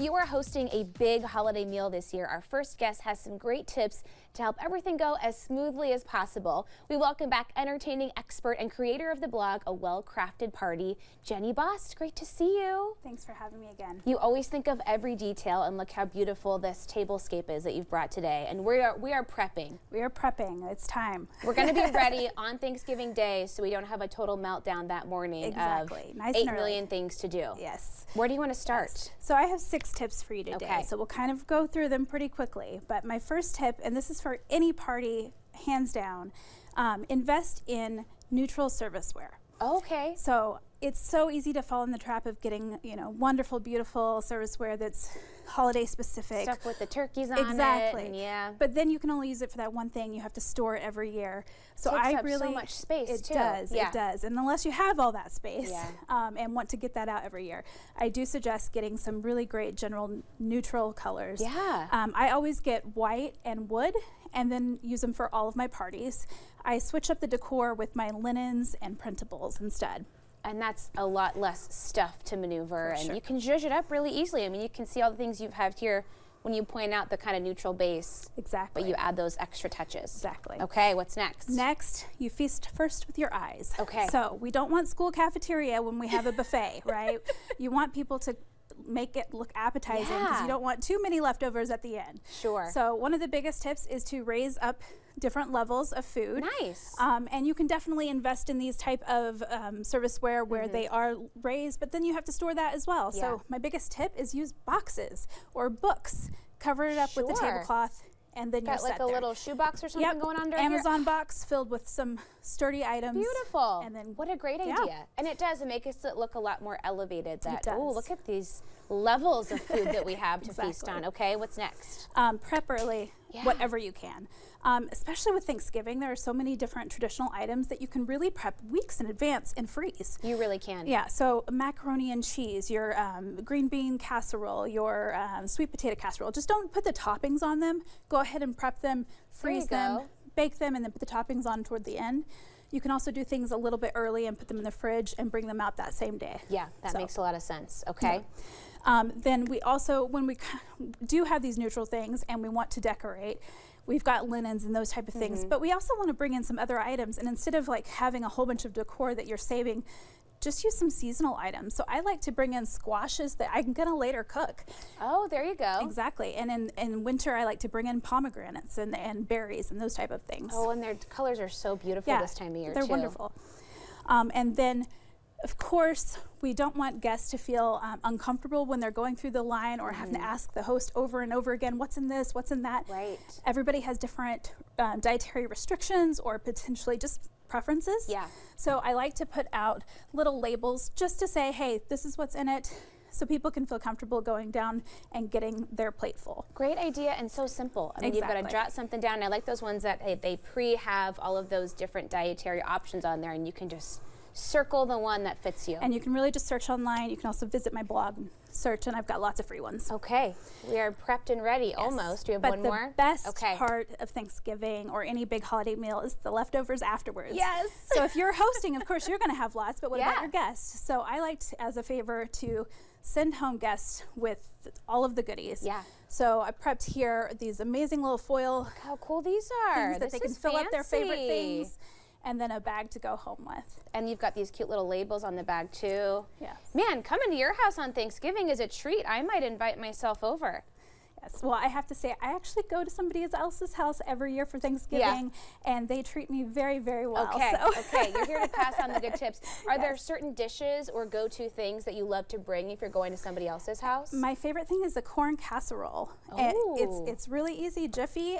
you are hosting a big holiday meal this year, our first guest has some great tips to help everything go as smoothly as possible. We welcome back entertaining expert and creator of the blog, A Well-Crafted Party, Jenni Bost. Great to see you. Thanks for having me again. You always think of every detail, and look how beautiful this tablescape is that you've brought today. And we are prepping. We are prepping. It's time. We're going to be ready on Thanksgiving Day so we don't have a total meltdown that morning. Exactly. Of nice 8 and million things to do. Yes. Where do you want to start? Yes. So I have 6 tips for you today. Okay. So we'll kind of go through them pretty quickly. But my first tip, and this is for any party, hands down, invest in neutral serviceware. Okay. So it's so easy to fall in the trap of getting, wonderful, beautiful serviceware that's holiday specific. Stuff with the turkeys on exactly. it. And yeah. But then you can only use it for that one thing. You have to store it every year. So Takes I up really so much space it too. does. Yeah. It does. And unless you have all that space Yeah. and want to get that out every year, I do suggest getting some really great general neutral colors. Yeah. I always get white and wood, and then use them for all of my parties. I switch up the decor with my linens and printables instead. And that's a lot less stuff to maneuver, and sure. you can zhuzh it up really easily. I mean, you can see all the things you've had here when you point out the kind of neutral base. Exactly. But you add those extra touches. Exactly. Okay, what's next? Next, you feast first with your eyes. Okay. So we don't want school cafeteria when we have a buffet, right? You want people to make it look appetizing because Yeah. you don't want too many leftovers at the end. Sure. So one of the biggest tips is to raise up different levels of food. Nice. And you can definitely invest in these type of serviceware where they are raised, but then you have to store that as well. Yeah. So my biggest tip is use boxes or books. Cover it up with the Sure. tablecloth, and then you're Got like set a there. little shoebox or something going under Amazon box filled with some sturdy items. Beautiful. And then what a great yeah. idea. And it does. It makes it look a lot more elevated. That, does. oh, look at these levels of food that we have to feast Exactly. on. Okay, what's next? Prep early, Yeah. whatever you can. Especially with Thanksgiving, there are so many different traditional items that you can really prep weeks in advance and freeze. You really can. Yeah, so macaroni and cheese, your green bean casserole, your sweet potato casserole. Just don't put the toppings on them. Go ahead and prep them, freeze them, go. bake them, and then put the toppings on toward the end. You can also do things a little bit early and put them in the fridge and bring them out that same day. Yeah, that So. makes a lot of sense. Okay. Then we also, when we do have these neutral things and we want to decorate, we've got linens and those type of things, but we also want to bring in some other items. And instead of like having a whole bunch of decor that you're saving, just use some seasonal items. So I like to bring in squashes that I'm gonna later cook. Oh, there you go. Exactly. And in winter, I like to bring in pomegranates and berries and those type of things. Oh, and their colors are so beautiful this time of year they're too. wonderful. And then, of course, we don't want guests to feel uncomfortable when they're going through the line or having to ask the host over and over again, what's in this, what's in that. Right. Everybody has different dietary restrictions or potentially just preferences. Yeah. So I like to put out little labels just to say, hey, this is what's in it, so people can feel comfortable going down and getting their plate full. Great idea and so simple. I mean, you've got to Exactly. jot something down. I like those ones that they pre-have all of those different dietary options on there, and you can just circle the one that fits you. And you can really just search online. You can also visit my blog and search, and I've got lots of free ones. Okay, we are prepped and ready almost. Do you have But one the more? best Okay. part of Thanksgiving or any big holiday meal is the leftovers afterwards. Yes. So if you're hosting, of course, you're going to have lots, but what Yeah. about your guests? So I like to, as a favor, to send home guests with all of the goodies. Yeah. So I prepped here these amazing little foil Look how cool these are. things that This they can is fill up their favorite fancy. things, and then a bag to go home with. And you've got these cute little labels on the bag too. Yes. Man, coming to your house on Thanksgiving is a treat. I might invite myself over. Yes. Well, I have to say, I actually go to somebody else's house every year for Thanksgiving, and they treat me very, very well. Okay, So. okay, you're here to pass on the good tips. Are there Yes. certain dishes or go-to things that you love to bring if you're going to somebody else's house? My favorite thing is the corn casserole. And Oh. it's really easy, jiffy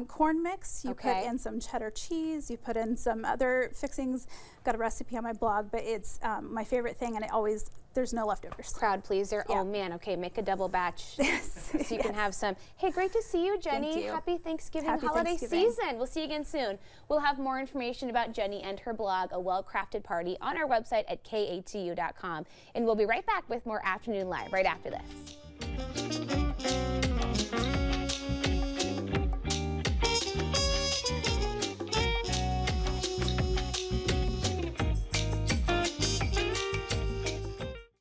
corn mix. You Okay. put in some cheddar cheese. You put in some other fixings. Got a recipe on my blog, but it's my favorite thing, and it always there's no leftovers. Crowd pleaser. Yeah. Oh man, okay, make a double batch Yes. so you can have some. Hey, great to see you, Jenni. Thank you. Happy Thanksgiving Happy holiday Thanksgiving. season. We'll see you again soon. We'll have more information about Jenni and her blog, A Well-Crafted Party, on our website at katu.com. And we'll be right back with more Afternoon Live right after this.